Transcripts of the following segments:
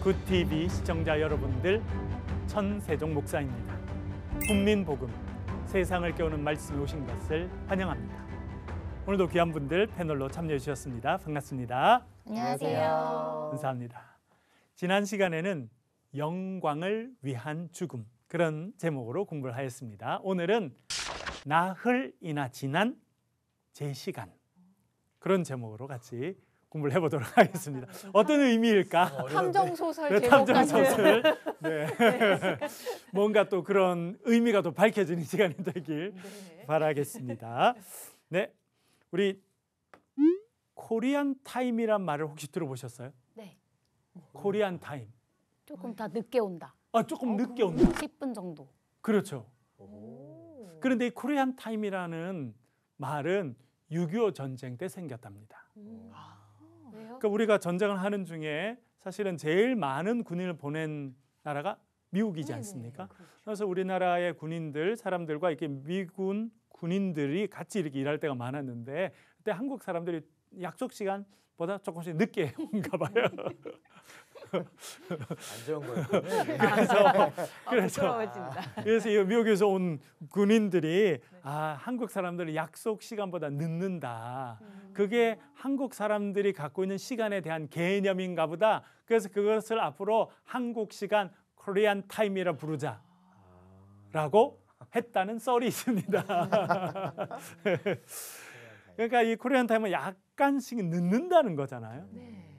굿TV 시청자 여러분들, 천세종 목사입니다. 국민복음, 세상을 깨우는 말씀에 오신 것을 환영합니다. 오늘도 귀한 분들 패널로 참여해 주셨습니다. 반갑습니다. 안녕하세요. 감사합니다. 지난 시간에는 영광을 위한 죽음, 그런 제목으로 공부를 하였습니다. 오늘은 나흘이나 지난 제 시간, 그런 제목으로 같이 공부를 해보도록 하겠습니다. 어떤 의미일까? 탐정소설 제목 탐정소설. 같은. 네. 뭔가 또 그런 의미가 또 밝혀지는 시간이 되길 바라겠습니다. 네, 우리 코리안 타임이란 말을 혹시 들어보셨어요? 네. 코리안 타임. 조금 더 늦게 온다. 조금 늦게 온다. 10분 정도. 그렇죠. 그런데 이 코리안 타임이라는 말은 6.25 전쟁 때 생겼답니다. 왜요? 그러니까 우리가 전쟁을 하는 중에 사실은 제일 많은 군인을 보낸 나라가 미국이지 않습니까? 그렇죠. 그래서 우리나라의 군인들, 사람들과 이렇게 미군 군인들이 같이 이렇게 일할 때가 많았는데, 그때 한국 사람들이 약속 시간보다 조금씩 늦게 온가 봐요. 안 좋은 거였군요. 그래서 이 미국에서 온 군인들이 한국 사람들이 약속 시간보다 늦는다. 그게 한국 사람들이 갖고 있는 시간에 대한 개념인가 보다. 그래서 그것을 앞으로 한국 시간 코리안 타임이라 부르자라고 했다는 썰이 있습니다. 그러니까 이 코리안 타임은 약간씩 늦는다는 거잖아요.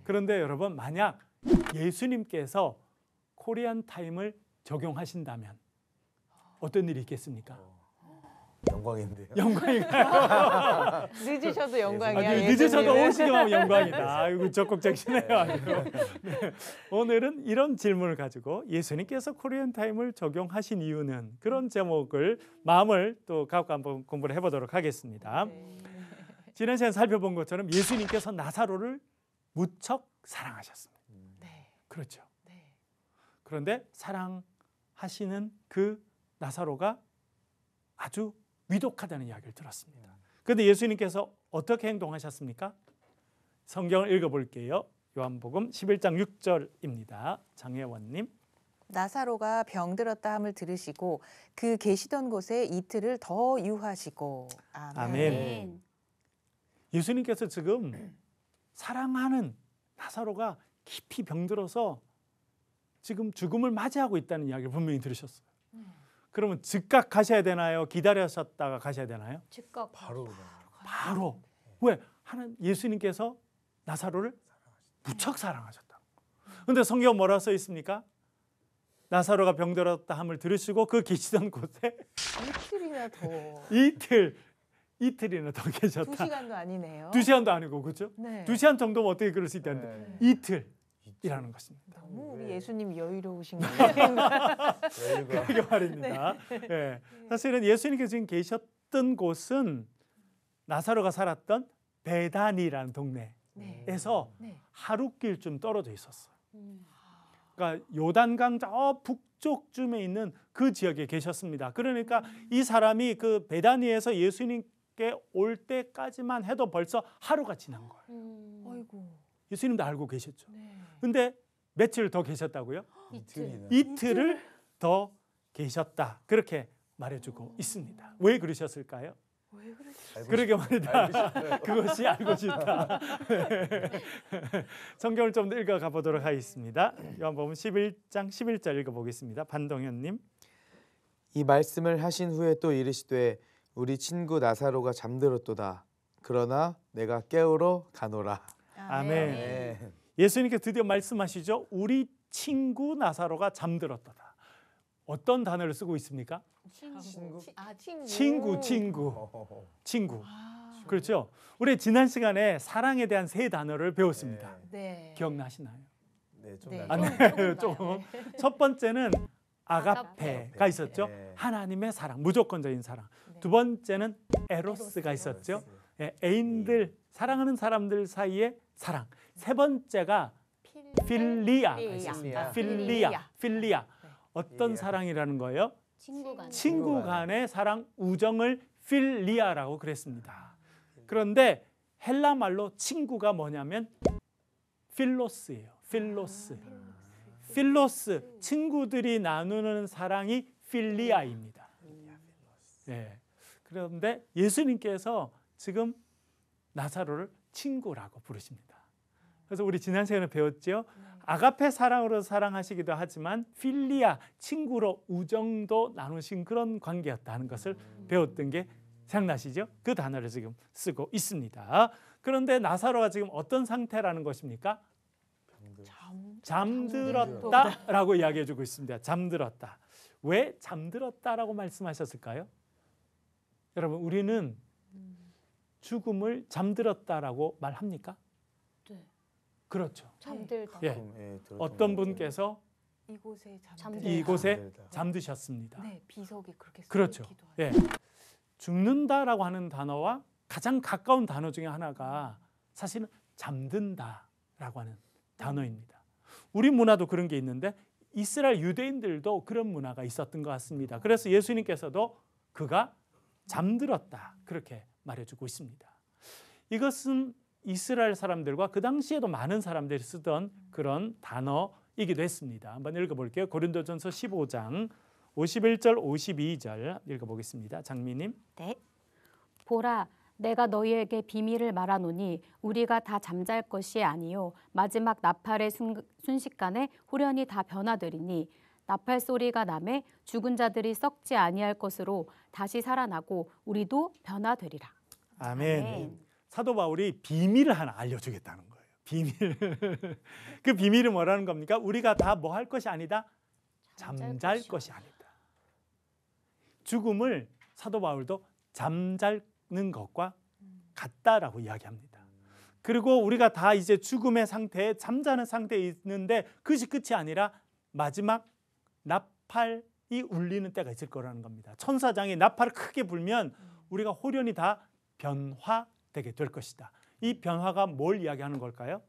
그런데 여러분, 만약 예수님께서 코리안 타임을 적용하신다면 어떤 일이 있겠습니까? 영광인데요. 영광인가요? 늦으셔도 영광이야. 늦으셔도 오시기만 하면 영광이다. 아이고, 적극적이시네요. 네. 오늘은 이런 질문을 가지고 예수님께서 코리안 타임을 적용하신 이유는, 그런 제목을 마음을 또 갖고 한번 공부를 해보도록 하겠습니다. 지난 시간 살펴본 것처럼 예수님께서 나사로를 무척 사랑하셨습니다. 그렇죠. 그런데 사랑하시는 그 나사로가 아주 위독하다는 이야기를 들었습니다. 그런데 예수님께서 어떻게 행동하셨습니까? 성경을 읽어볼게요. 요한복음 11장 6절입니다. 장혜원님. 나사로가 병들었다 함을 들으시고 그 계시던 곳에 이틀을 더 유하시고. 아멘. 예수님께서 지금 사랑하는 나사로가 깊이 병들어서 지금 죽음을 맞이하고 있다는 이야기를 분명히 들으셨어요. 그러면 즉각 가셔야 되나요? 기다리셨다가 가셔야 되나요? 즉각 바로. 왜? 예수님께서 나사로를 무척 사랑하셨다. 그런데 성경 뭐라 써 있습니까? 나사로가 병들었다 함을 들으시고 그 계시던 곳에 이틀이나 더. 이틀이나 더 계셨다. 2시간도 아니네요. 2시간도 아니고, 그렇죠? 네. 2시간 정도면 어떻게 그럴 수 있다는데 이틀이라는 것입니다. 너무 우리 예수님 여유로우신 거 아닌가? 그게 말입니다. 네. 사실은 예수님께서 지금 계셨던 곳은 나사로가 살았던 베다니라는 동네에서 하룻길쯤 떨어져 있었어요. 그러니까 요단강 저 북쪽쯤에 있는 그 지역에 계셨습니다. 그러니까 이 사람이 그 베다니에서 예수님께 올 때까지만 해도 벌써 하루가 지난 거예요. 아이고. 예수님도 알고 계셨죠. 근데 며칠 더 계셨다고요? 이틀. 이틀을 더 계셨다. 그렇게 말해주고 있습니다. 왜 그러셨을까요? 왜 그러지? 그러게 말이다. 그것이 알고 싶다. 성경을 좀 더 읽어가 보도록 하겠습니다. 요한복음 11장 11절 읽어보겠습니다. 반동현님. 이 말씀을 하신 후에 또 이르시되 우리 친구 나사로가 잠들었도다. 그러나 내가 깨우러 가노라. 아멘. 예수님께서 드디어 말씀하시죠. 우리 친구 나사로가 잠들었도다. 어떤 단어를 쓰고 있습니까? 친구. 그렇죠. 우리 지난 시간에 사랑에 대한 세 단어를 배웠습니다. 기억나시나요? 네, 좀 조금. 첫 번째는 아가페가 있었죠. 하나님의 사랑, 무조건적인 사랑. 두 번째는 에로스가 있었죠. 애인들, 사랑하는 사람들 사이의 사랑. 세 번째가 필리아가 있었습니다. 필리아. 어떤 사랑이라는 거예요? 친구 간의 사랑, 우정을 필리아라고 그랬습니다. 그런데 헬라 말로 친구가 뭐냐면 필로스예요. 필로스. 필로스, 친구들이 나누는 사랑이 필리아입니다. 예. 그런데 예수님께서 지금 나사로를 친구라고 부르십니다. 그래서 우리 지난 시간에 배웠죠. 아가페 사랑으로 사랑하시기도 하지만 필리아, 친구로 우정도 나누신 그런 관계였다는 것을 배웠던 게 생각나시죠? 그 단어를 지금 쓰고 있습니다. 그런데 나사로가 지금 어떤 상태라는 것입니까? 잠들었다라고 이야기해 주고 있습니다. 잠들었다. 왜 잠들었다라고 말씀하셨을까요? 여러분, 우리는 죽음을 잠들었다라고 말합니까? 네. 그렇죠. 잠들다. 예. 어떤 분께서 이곳에 잠드셨습니다. 네, 비석이 그렇게 그렇죠. 쓰기도 하죠. 예. 죽는다라고 하는 단어와 가장 가까운 단어 중에 하나가 사실은 잠든다라고 하는 단어입니다. 우리 문화도 그런 게 있는데 이스라엘 유대인들도 그런 문화가 있었던 것 같습니다. 그래서 예수님께서도 그가 잠들었다 그렇게 말해주고 있습니다. 이것은 이스라엘 사람들과 그 당시에도 많은 사람들이 쓰던 그런 단어이기도 했습니다. 한번 읽어볼게요. 고린도전서 15장 51절 52절 읽어보겠습니다. 장미님. 네. 보라, 내가 너희에게 비밀을 말하노니 우리가 다 잠잘 것이 아니요 마지막 나팔의 순식간에 후련히 다 변화되리니 나팔 소리가 나매 죽은 자들이 썩지 아니할 것으로 다시 살아나고 우리도 변화되리라. 아멘. 아멘. 사도 바울이 비밀을 하나 알려주겠다는 거예요. 비밀. 그 비밀이 뭐라는 겁니까? 우리가 다 뭐 할 것이 아니다? 잠잘 것이 아니다. 죽음을 사도 바울도 잠자는 것과 같다라고 이야기합니다. 그리고 우리가 다 이제 죽음의 상태에 잠자는 상태에 있는데 그것이 끝이 아니라 마지막 나팔이 울리는 때가 있을 거라는 겁니다. 천사장이 나팔을 크게 불면 우리가 호련히 다 변화되게 될 것이다. 이 변화가 뭘 이야기하는 걸까요?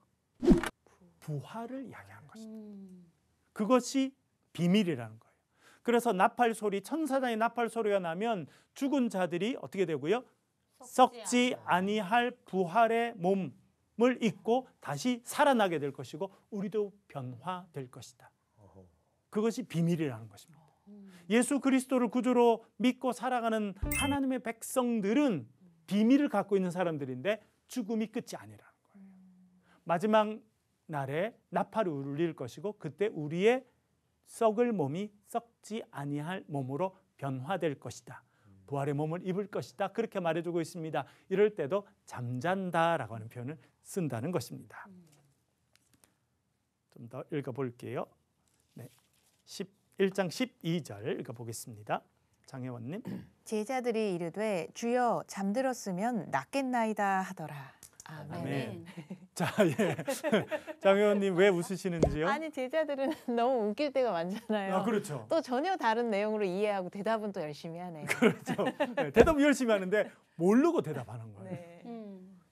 부활을 이야기하는 것입니다. 그것이 비밀이라는 거예요. 그래서 나팔 소리, 천사장의 나팔 소리가 나면 죽은 자들이 어떻게 되고요? 썩지 아니할 부활의 몸을 입고 다시 살아나게 될 것이고 우리도 변화될 것이다. 그것이 비밀이라는 것입니다. 예수 그리스도를 구주로 믿고 살아가는 하나님의 백성들은 비밀을 갖고 있는 사람들인데 죽음이 끝이 아니라는 거예요. 마지막 날에 나팔이 울릴 것이고 그때 우리의 썩을 몸이 썩지 아니할 몸으로 변화될 것이다. 부활의 몸을 입을 것이다. 그렇게 말해주고 있습니다. 이럴 때도 잠잔다라고 하는 표현을 쓴다는 것입니다. 좀 더 읽어볼게요. 네, 1장 12절 읽어보겠습니다. 장혜원님. 제자들이 이르되 주여 잠들었으면 낫겠나이다 하더라. 아멘. 자, 예. 장혜원님 왜 웃으시는지요? 아니 제자들은 너무 웃길 때가 많잖아요. 아, 그렇죠. 또 전혀 다른 내용으로 이해하고 대답은 또 열심히 하네. 그렇죠. 네, 대답 열심히 하는데 모르고 대답하는 거예요. 네.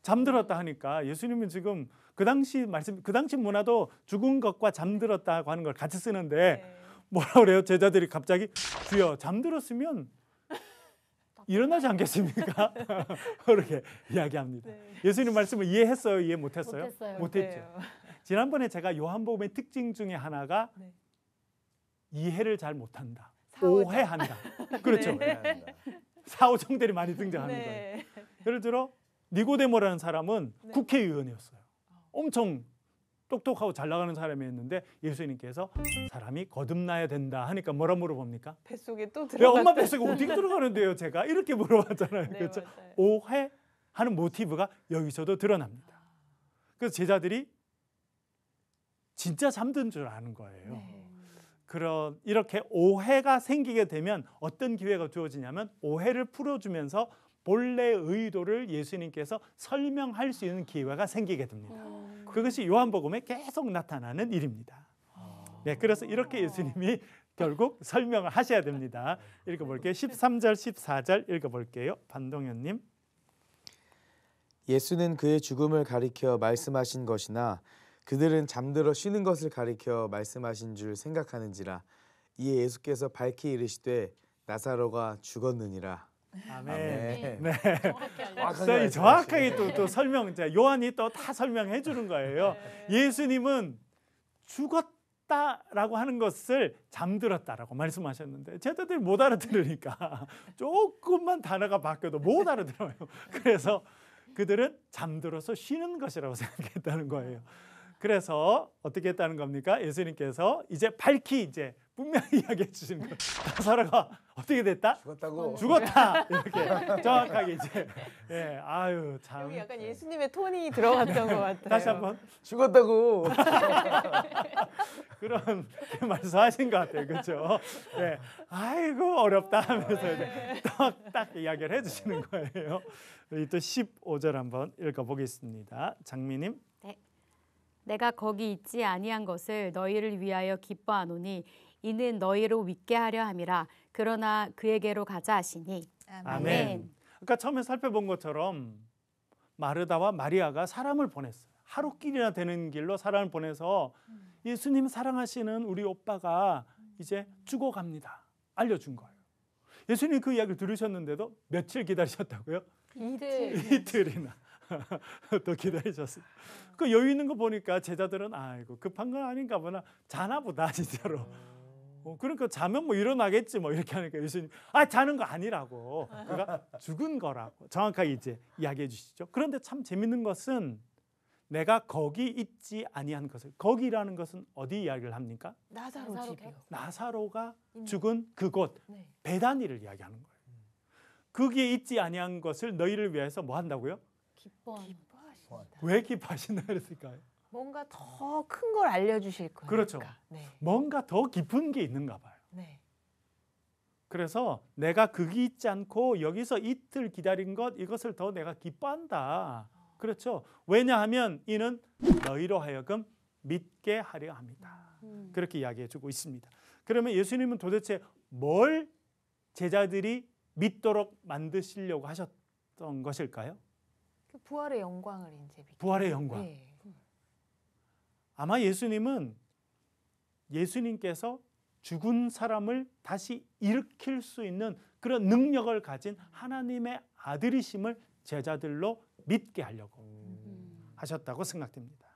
잠들었다 하니까 예수님은 지금 그 당시 말씀, 그 당시 문화도 죽은 것과 잠들었다고 하는 걸 같이 쓰는데 네. 뭐라 그래요? 제자들이 갑자기 주여 잠들었으면 일어나지 않겠습니까? 그렇게 이야기합니다. 네. 예수님 말씀을 이해했어요? 이해 못했어요? 못했어요. 못했죠. 네. 지난번에 제가 요한복음의 특징 중에 하나가 네. 이해를 잘 못한다. 사오정. 오해한다. 그렇죠. 네. 사오정들이 많이 등장하는 거예요. 네. 예를 들어 니고데모라는 사람은 네. 국회의원이었어요. 엄청 똑똑하고 잘 나가는 사람이었는데 예수님께서 사람이 거듭나야 된다 하니까 뭐라 물어봅니까? 뱃속에 또 왜 들어갔다. 엄마 뱃속에 어떻게 들어가는데요? 제가 이렇게 물어봤잖아요. 네, 그렇죠? 맞아요. 오해하는 모티브가 여기서도 드러납니다. 그래서 제자들이 진짜 잠든 줄 아는 거예요. 네. 이렇게 오해가 생기게 되면 어떤 기회가 주어지냐면 오해를 풀어주면서 본래의 의도를 예수님께서 설명할 수 있는 기회가 생기게 됩니다. 그것이 요한복음에 계속 나타나는 일입니다. 네, 그래서 이렇게 예수님이 결국 설명을 하셔야 됩니다. 읽어볼게요. 13절, 14절 읽어볼게요. 반동현님. 예수는 그의 죽음을 가리켜 말씀하신 것이나 그들은 잠들어 쉬는 것을 가리켜 말씀하신 줄 생각하는지라. 이에 예수께서 밝히 이르시되 나사로가 죽었느니라. 아멘. 아멘. 네. 정확하게 정확하게 또 설명, 요한이 또 다 설명해 주는 거예요. 예수님은 죽었다라고 하는 것을 잠들었다라고 말씀하셨는데 제자들이 못 알아들으니까 조금만 단어가 바뀌어도 못 알아들어요. 그래서 그들은 잠들어서 쉬는 것이라고 생각했다는 거예요. 그래서 어떻게 했다는 겁니까? 예수님께서 이제 밝히 이제 분명히 이야기해 주시는 거예요. 나사로가 어떻게 됐다? 죽었다고. 죽었다. 이렇게 정확하게 이제 아유 참. 여기 약간 예수님의 톤이 들어갔던 것 같아요. 다시 한번 죽었다고. 그런 말씀하신 것 같아요, 그렇죠? 네, 아이고 어렵다 하면서 딱 이야기를 해주시는 거예요. 우리 또 15절 한번 읽어보겠습니다. 장미님. 내가 거기 있지 아니한 것을 너희를 위하여 기뻐하노니 이는 너희로 믿게 하려 함이라. 그러나 그에게로 가자 하시니. 아멘. 그러니까 처음에 살펴본 것처럼 마르다와 마리아가 사람을 보냈어요. 하루길이나 되는 길로 사람을 보내서 예수님 사랑하시는 우리 오빠가 이제 죽어갑니다. 알려준 거예요. 예수님 그 이야기를 들으셨는데도 며칠 기다리셨다고요? 이틀이나 또 기다리셨어요. 그 여유 있는 거 보니까 제자들은 아이고 급한 건 아닌가 보나, 자나 보다 진짜로. 그러니까 자면 뭐 일어나겠지 뭐 이렇게 하니까 예수님 자는 거 아니라고, 그가 죽은 거라고 정확하게 이제 이야기해 주시죠. 그런데 참 재밌는 것은 내가 거기 있지 아니한 것을, 거기라는 것은 어디 이야기를 합니까? 나사로 집이요. 나사로가 죽은 그곳 네. 베다니를 이야기하는 거예요. 거기에 있지 아니한 것을 너희를 위해서 뭐 한다고요? 기뻐하신다. 왜 기뻐하신다 그랬을까요? 뭔가 더 큰 걸 알려주실 거니까. 그렇죠. 네. 뭔가 더 깊은 게 있는가 봐요. 네. 그래서 내가 거기 있지 않고 여기서 이틀 기다린 것, 이것을 더 내가 기뻐한다. 그렇죠. 왜냐하면 이는 너희로 하여금 믿게 하려 합니다. 그렇게 이야기해 주고 있습니다. 그러면 예수님은 도대체 뭘 제자들이 믿도록 만드시려고 하셨던 것일까요? 그 부활의 영광을 이제 부활의 영광. 네. 아마 예수님께서 죽은 사람을 다시 일으킬 수 있는 그런 능력을 가진 하나님의 아들이심을 제자들로 믿게 하려고 하셨다고 생각됩니다.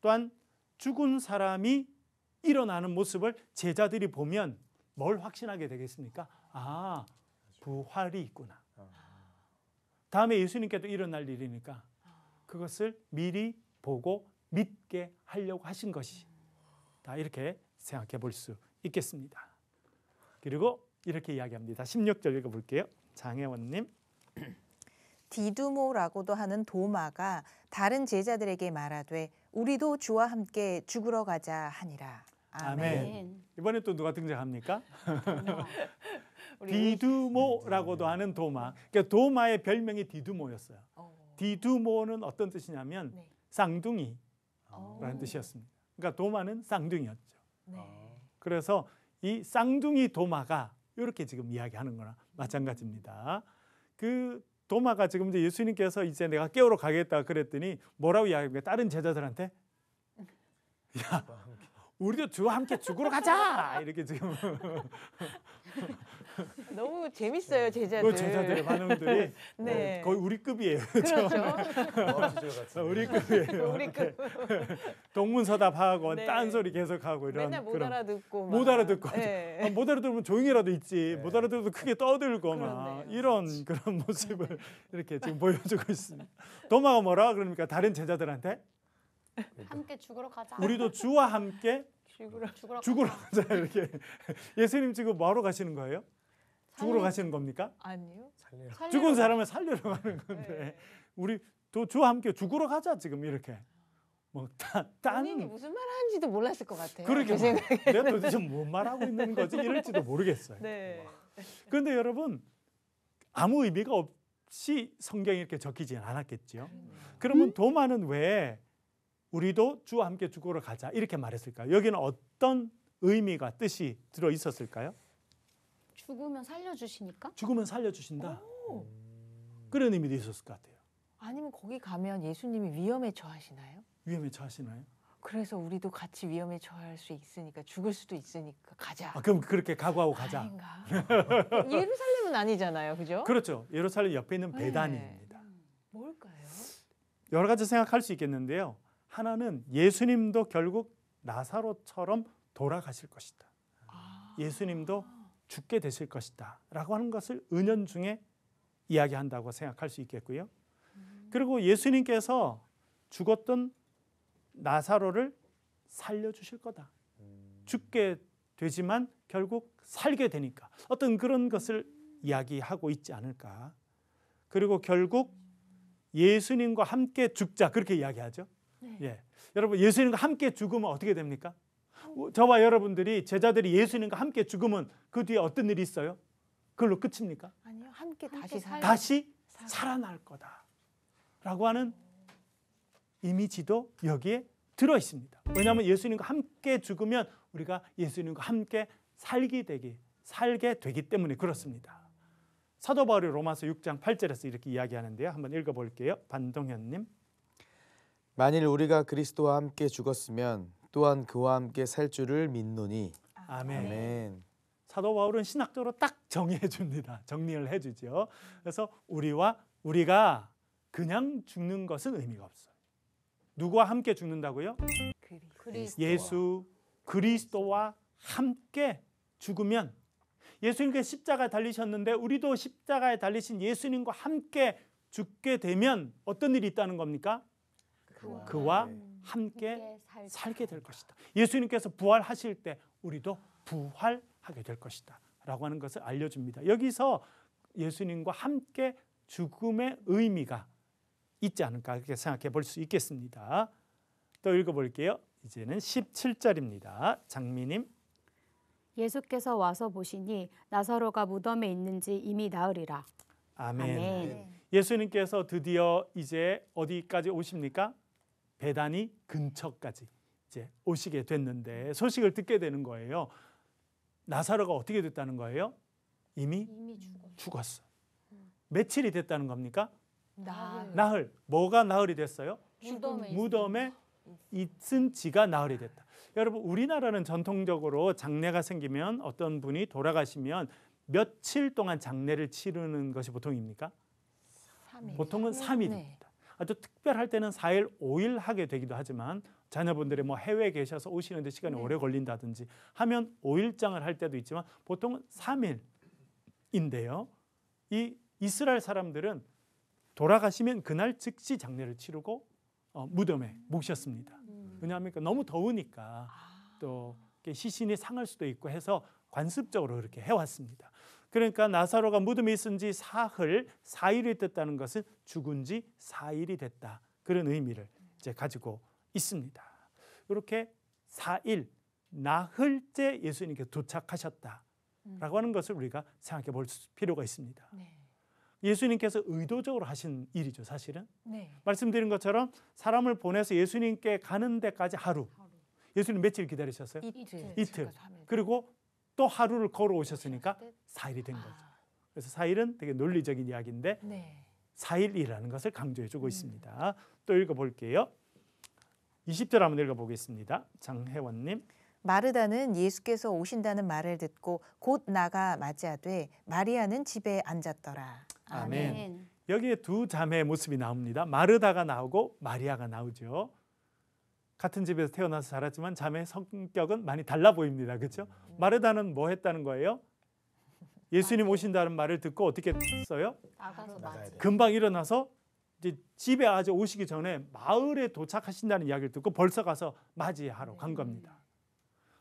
또한 죽은 사람이 일어나는 모습을 제자들이 보면 뭘 확신하게 되겠습니까? 아, 부활이 있구나. 다음에 예수님께도 일어날 일이니까 그것을 미리 보고 믿게 하려고 하신 것이 다, 이렇게 생각해 볼 수 있겠습니다. 그리고 이렇게 이야기합니다. 16절 읽어볼게요. 장혜원님. 디두모라고도 하는 도마가 다른 제자들에게 말하되 우리도 주와 함께 죽으러 가자 하니라. 아멘. 이번에 또 누가 등장합니까? 우리 디두모라고도 하는 도마. 그러니까 도마의 별명이 디두모였어요. 디두모는 어떤 뜻이냐면 네. 쌍둥이라는 뜻이었습니다. 그러니까 도마는 쌍둥이였죠. 네. 그래서 이 쌍둥이 도마가 이렇게 지금 이야기하는 거나 마찬가지입니다. 그 도마가 지금 이제 예수님께서 이제 내가 깨우러 가겠다 그랬더니 뭐라고 이야기합니까? 다른 제자들한테 야, 우리도 주와 함께 죽으러 가자 이렇게 지금 너무 재밌어요, 제자들. 그 제자들의 반응들이 네. 거의 우리 급이에요. 그렇죠. 우리 급이에요. 우리 급. 동문서답하고 네. 딴소리 계속하고 이런 맨날 못 그런 알아듣고 못 막. 알아듣고 네. 못 알아들으면 조용히라도 있지, 못 알아들어도 크게 떠들고 막 그렇네요. 이런 그런 모습을 이렇게 지금 보여주고 있습니다. 도마가 뭐라 그러니까 다른 제자들한테 함께 죽으러 가자. 우리도 주와 함께 죽으러 죽으러 가자 이렇게. 예수님 지금 뭐하러 가시는 거예요? 죽으러 가시는 겁니까? 아니요. 죽은 사람을 살리러 가는 건데 네. 우리 또 주와 함께 죽으러 가자 지금 이렇게 본인이 무슨 말 하는지도 몰랐을 것 같아요. 그러게 제 생각에. 내가 도대체 뭔 말하고 있는 거지 이럴지도 모르겠어요. 네. 그런데 여러분 아무 의미가 없이 성경에 이렇게 적히지는 않았겠죠. 그러면 도마는 왜 우리도 주와 함께 죽으러 가자 이렇게 말했을까요? 여기는 어떤 의미가 뜻이 들어 있었을까요? 죽으면 살려주시니까? 죽으면 살려주신다. 그런 의미도 있었을 것 같아요. 아니면 거기 가면 예수님이 위험에 처하시나요? 위험에 처하시나요? 그래서 우리도 같이 위험에 처할 수 있으니까 죽을 수도 있으니까 가자. 그럼 그렇게 각오하고 가자. 아닌가? 예루살렘은 아니잖아요, 그죠? 그렇죠. 예루살렘 옆에 있는 네. 베다니입니다. 뭘까요? 여러 가지 생각할 수 있겠는데요. 하나는 예수님도 결국 나사로처럼 돌아가실 것이다. 예수님도 죽게 되실 것이다 라고 하는 것을 은연중에 이야기한다고 생각할 수 있겠고요. 그리고 예수님께서 죽었던 나사로를 살려주실 거다. 죽게 되지만 결국 살게 되니까 어떤 그런 것을 이야기하고 있지 않을까. 그리고 결국 예수님과 함께 죽자 그렇게 이야기하죠. 예. 여러분 예수님과 함께 죽으면 어떻게 됩니까? 저와 여러분들이 제자들이 예수님과 함께 죽으면 그 뒤에 어떤 일이 있어요? 그걸로 끝입니까? 아니요, 함께 다시 다시 살아날 거다라고 하는 이미지도 여기에 들어 있습니다. 왜냐하면 예수님과 함께 죽으면 우리가 예수님과 함께 살게 되기 때문에 그렇습니다. 사도 바울이 로마서 6장 8절에서 이렇게 이야기하는데요. 한번 읽어볼게요. 반동현님. 만일 우리가 그리스도와 함께 죽었으면 또한 그와 함께 살 줄을 믿노니. 아멘. 아멘. 사도 바울은 신학적으로 딱 정의해 줍니다. 정리를 해주죠. 그래서 우리가 그냥 죽는 것은 의미가 없어요. 누구와 함께 죽는다고요? 예수 그리스도와 함께 죽으면 예수님께 십자가에 달리셨는데 우리도 십자가에 달리신 예수님과 함께 죽게 되면 어떤 일이 있다는 겁니까? 그와 함께 살게 될 것이다. 예수님께서 부활하실 때 우리도 부활하게 될 것이다 라고 하는 것을 알려줍니다. 여기서 예수님과 함께 죽음의 의미가 있지 않을까 그렇게 생각해 볼 수 있겠습니다. 또 읽어볼게요. 이제는 17절입니다. 장미님. 예수께서 와서 보시니 나사로가 무덤에 있는지 이미 나으리라. 아멘. 아멘. 예수님께서 드디어 이제 어디까지 오십니까? 베다니 근처까지 이제 오시게 됐는데 소식을 듣게 되는 거예요. 나사로가 어떻게 됐다는 거예요? 이미 죽었어. 며칠이 됐다는 겁니까? 나흘. 뭐가 나흘이 됐어요? 무덤에 있은 지가 나흘이 됐다. 여러분 우리나라는 전통적으로 장례가 생기면 어떤 분이 돌아가시면 며칠 동안 장례를 치르는 것이 보통입니까? 3일. 보통은 3일입니다. 아주 특별할 때는 4일, 5일 하게 되기도 하지만 자녀분들이 뭐 해외에 계셔서 오시는데 시간이 오래 걸린다든지 하면 5일장을 할 때도 있지만 보통은 3일인데요. 이 이스라엘 사람들은 돌아가시면 그날 즉시 장례를 치르고 무덤에 모셨습니다. 왜냐하면 너무 더우니까 또 시신이 상할 수도 있고 해서 관습적으로 그렇게 해왔습니다. 그러니까 나사로가 무덤에 있은 지 사흘, 4일이 됐다는 것은 죽은 지 4일이 됐다. 그런 의미를 이제 가지고 있습니다. 이렇게 4일, 나흘째 예수님께 도착하셨다라고 하는 것을 우리가 생각해 볼 필요가 있습니다. 예수님께서 의도적으로 하신 일이죠, 사실은. 말씀드린 것처럼 사람을 보내서 예수님께 가는 데까지 하루. 예수님 며칠 기다리셨어요? 이틀. 그리고 또 하루를 걸어오셨으니까 4일이 된 거죠. 그래서 4일은 되게 논리적인 이야기인데 4일이라는 것을 강조해주고 있습니다. 또 읽어볼게요. 20절 한번 읽어보겠습니다. 장혜원님. 마르다는 예수께서 오신다는 말을 듣고 곧 나가 맞이하되 마리아는 집에 앉았더라. 아멘. 여기에 두 자매의 모습이 나옵니다. 마르다가 나오고 마리아가 나오죠. 같은 집에서 태어나서 자랐지만 자매의 성격은 많이 달라 보입니다. 그렇죠? 마르다는 뭐 했다는 거예요? 예수님 오신다는 말을 듣고 어떻게 했어요? 금방 일어나서 이제 집에 아직 오시기 전에 마을에 도착하신다는 이야기를 듣고 벌써 가서 맞이하러 간 겁니다.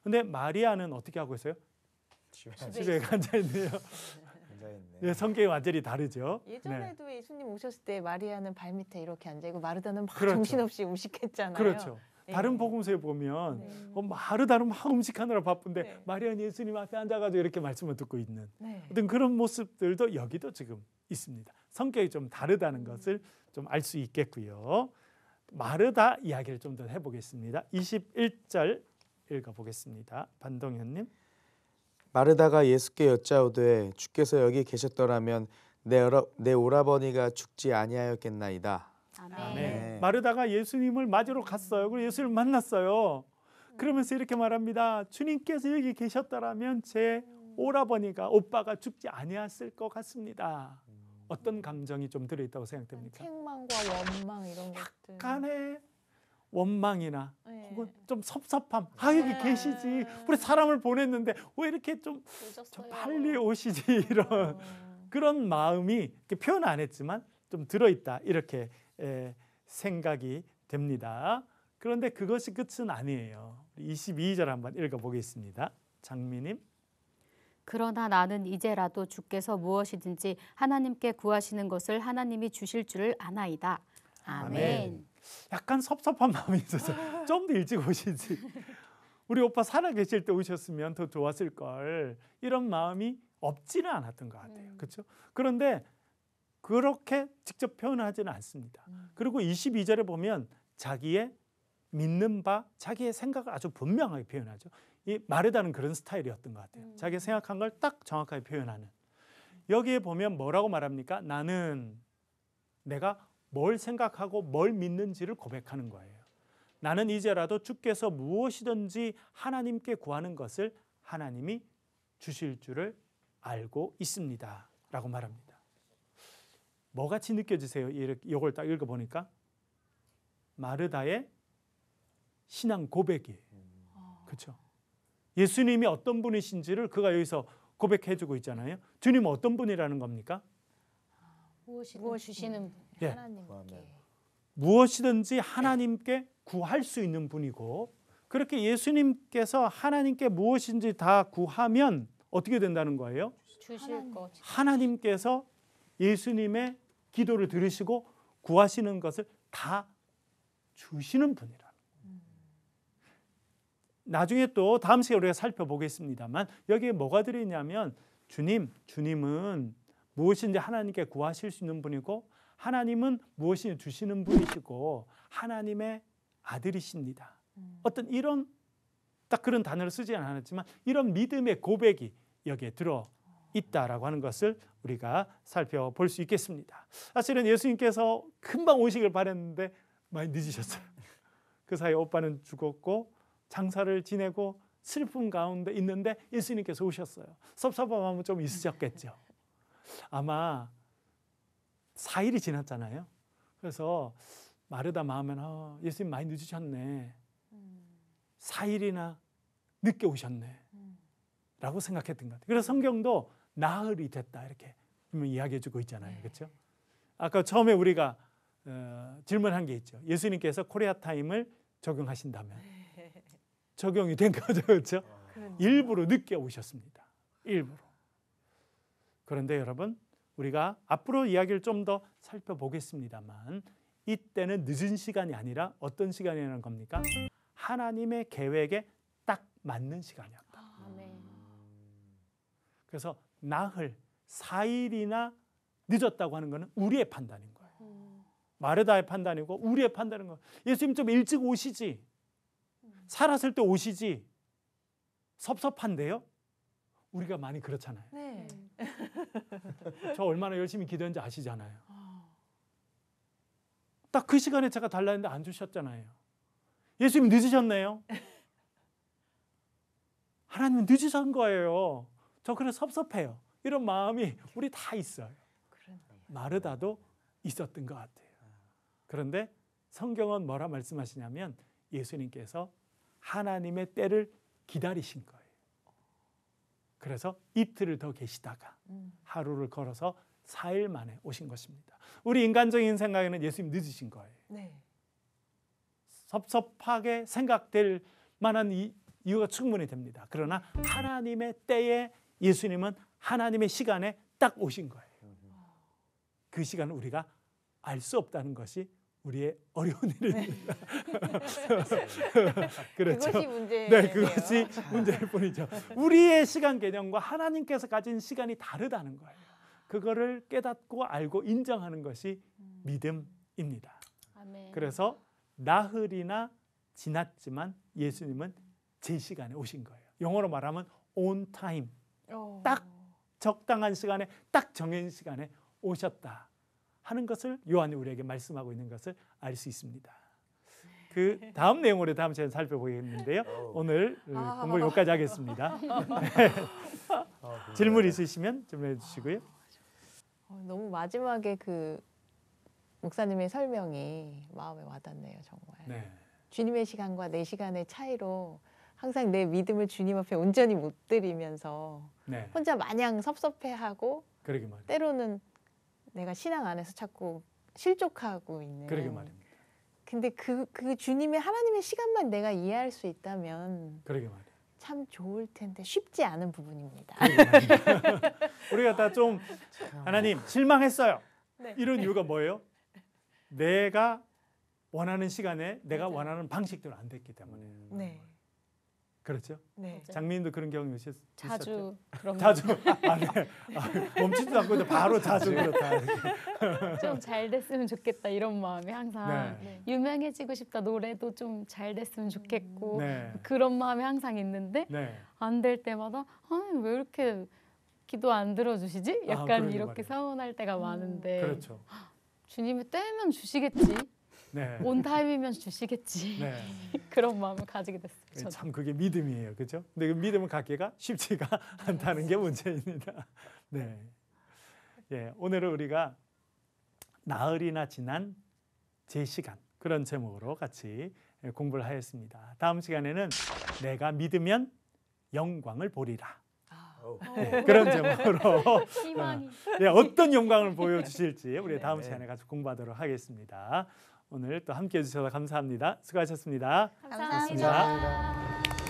근데 마리아는 어떻게 하고 있어요? 집에 앉아있네요. 네, 성격이 완전히 다르죠. 예전에도 예수님 오셨을 때 마리아는 발밑에 이렇게 앉아있고 마르다는 막 그렇죠. 정신없이 음식했잖아요. 그렇죠. 다른 복음서에 보면 마르다는 막 음식하느라 바쁜데 마리아는 예수님 앞에 앉아가지고 이렇게 말씀을 듣고 있는 어떤 그런 모습들도 여기도 지금 있습니다. 성격이 좀 다르다는 것을 좀 알 수 있겠고요. 마르다 이야기를 좀 더 해보겠습니다. 21절 읽어보겠습니다. 반동현님. 마르다가 예수께 여짜오되 주께서 여기 계셨더라면 내 오라버니가 죽지 아니하였겠나이다. 아멘. 마르다가 예수님을 맞으러 갔어요. 그리고 예수님을 만났어요. 그러면서 이렇게 말합니다. 주님께서 여기 계셨더라면 제 오빠가 죽지 아니했을 것 같습니다. 어떤 감정이 좀 들어있다고 생각됩니까? 책망과 원망 이런 것들. 약간의 원망이나 네. 혹은 좀 섭섭함. 아 여기 네. 계시지. 우리 사람을 보냈는데 왜 이렇게 좀 빨리 오시지 이런 그런 마음이 이렇게 표현 안 했지만 좀 들어있다 이렇게 생각이 됩니다. 그런데 그것이 끝은 아니에요. 22절 한번 읽어보겠습니다. 장미님. 그러나 나는 이제라도 주께서 무엇이든지 하나님께 구하시는 것을 하나님이 주실 줄을 아나이다. 아멘. 약간 섭섭한 마음이 있어서 좀 더 일찍 오시지. 우리 오빠 살아 계실 때 오셨으면 더 좋았을 걸. 이런 마음이 없지는 않았던 것 같아요. 그렇죠? 그런데 그렇게 직접 표현하지는 않습니다. 그리고 22절에 보면 자기의 믿는 바, 자기의 생각을 아주 분명하게 표현하죠. 이 마르다는 그런 스타일이었던 것 같아요. 자기가 생각한 걸 딱 정확하게 표현하는. 여기에 보면 뭐라고 말합니까? 나는 내가 뭘 생각하고 뭘 믿는지를 고백하는 거예요. 나는 이제라도 주께서 무엇이든지 하나님께 구하는 것을 하나님이 주실 줄을 알고 있습니다. 라고 말합니다. 뭐같이 느껴지세요? 이걸 딱 읽어보니까 마르다의 신앙 고백이에요. 그렇죠? 예수님이 어떤 분이신지를 그가 여기서 고백해주고 있잖아요. 주님은 어떤 분이라는 겁니까? 무엇이든 주시는 분, 예. 하나님께. 무엇이든지 하나님께 구할 수 있는 분이고 그렇게 예수님께서 하나님께 무엇인지 다 구하면 어떻게 된다는 거예요? 주실 것. 하나님께서 예수님의 기도를 들으시고 구하시는 것을 다 주시는 분이라. 나중에 또 다음 시간에 우리가 살펴보겠습니다만 여기에 뭐가 들어있냐면 주님은 무엇인지 하나님께 구하실 수 있는 분이고 하나님은 무엇인지 주시는 분이시고 하나님의 아들이십니다. 어떤 이런 딱 그런 단어를 쓰지 않았지만 이런 믿음의 고백이 여기에 들어 있다라고 하는 것을 우리가 살펴볼 수 있겠습니다. 사실은 예수님께서 금방 오시길 바랬는데 많이 늦으셨어요. 그 사이에 오빠는 죽었고 장사를 지내고 슬픔 가운데 있는데 예수님께서 오셨어요. 섭섭함은 좀 있으셨겠죠. 아마 4일이 지났잖아요. 그래서 마르다 마음에는 예수님 많이 늦으셨네. 4일이나 늦게 오셨네. 라고 생각했던 것 같아요. 그래서 성경도 나흘이 됐다 이렇게 이야기해 주고 있잖아요. 그렇죠? 아까 처음에 우리가 질문한 게 있죠. 예수님께서 코리아 타임을 적용하신다면 적용이 된 거죠. 그렇죠? 일부러 늦게 오셨습니다. 일부러. 그런데 여러분 우리가 앞으로 이야기를 좀 더 살펴보겠습니다만 이때는 늦은 시간이 아니라 어떤 시간이라는 겁니까? 하나님의 계획에 딱 맞는 시간이었다. 아멘. 그래서 나흘 4일이나 늦었다고 하는 것은 우리의 판단인 거예요. 마르다의 판단이고 우리의 판단인 거예요. 예수님 좀 일찍 오시지. 살았을 때 오시지. 섭섭한데요? 우리가 많이 그렇잖아요. 네. 저 얼마나 열심히 기도했는지 아시잖아요. 딱 그 시간에 제가 달라 했는데 안 주셨잖아요. 예수님 늦으셨네요. 하나님은 늦으신 거예요. 저 그래 섭섭해요. 이런 마음이 우리 다 있어요. 마르다도 있었던 것 같아요. 그런데 성경은 뭐라 말씀하시냐면 예수님께서 하나님의 때를 기다리신 거예요. 그래서 이틀을 더 계시다가 하루를 걸어서 4일 만에 오신 것입니다. 우리 인간적인 생각에는 예수님 늦으신 거예요. 네. 섭섭하게 생각될 만한 이유가 충분히 됩니다. 그러나 하나님의 때에 예수님은 하나님의 시간에 딱 오신 거예요. 그 시간을 우리가 알 수 없다는 것이 우리의 어려운 일입니다. 그렇죠. 그것이 문제예요. 네, 그것이 문제일 뿐이죠. 우리의 시간 개념과 하나님께서 가진 시간이 다르다는 거예요. 그거를 깨닫고 알고 인정하는 것이 믿음입니다. 아멘. 그래서 나흘이나 지났지만 예수님은 제 시간에 오신 거예요. 영어로 말하면 on time. 딱 적당한 시간에 딱 정해진 시간에 오셨다 하는 것을 요한이 우리에게 말씀하고 있는 것을 알 수 있습니다. 그 다음 내용으로 다음 시간에 살펴보겠는데요. 오늘 공부 여기까지 하겠습니다. 질문 있으시면 질문해 주시고요. 너무 마지막에 그 목사님의 설명이 마음에 와닿네요, 정말. 네. 주님의 시간과 내 시간의 차이로 항상 내 믿음을 주님 앞에 온전히 못 드리면서 네. 혼자 마냥 섭섭해하고 그러게 말이에요. 때로는 내가 신앙 안에서 자꾸 실족하고 있는. 그러게 말입니다. 근데 그 주님의 하나님의 시간만 내가 이해할 수 있다면 그러게 말이에요. 참 좋을 텐데 쉽지 않은 부분입니다. 우리가 다 좀 하나님 실망했어요. 네. 이런 이유가 뭐예요? 내가 원하는 시간에 내가 맞아요. 원하는 방식대로 안 됐기 때문에. 네, 그렇죠? 네. 맞아요. 장미님도 그런 경험 있었죠? 자주 그런 자주. 아, 네. 멈추지도 않고 바로 자주 그렇다. 좀 잘 됐으면 좋겠다 이런 마음이 항상 네. 유명해지고 싶다 노래도 좀 잘 됐으면 좋겠고 네. 그런 마음이 항상 있는데 네. 안 될 때마다 아니 왜 이렇게 기도 안 들어주시지? 약간 그러게 이렇게 말이에요. 서운할 때가 많은데 그렇죠. 주님이 때면 주시겠지 네. 온 타임이면 주시겠지 네. 그런 마음을 가지게 됐어요. 저도. 참 그게 믿음이에요. 그렇죠? 근데 그 믿음을 갖기가 쉽지가 않다는 게 문제입니다. 네. 예, 오늘은 우리가 나흘이나 지난 제 시간 그런 제목으로 같이 공부를 하였습니다. 다음 시간에는 내가 믿으면 영광을 보리라. 네, 그런 제목으로 희망이 네, 어떤 영광을 보여주실지 우리 다음 네. 시간에 같이 공부하도록 하겠습니다. 오늘 또 함께해 주셔서 감사합니다. 수고하셨습니다. 감사합니다. 감사합니다.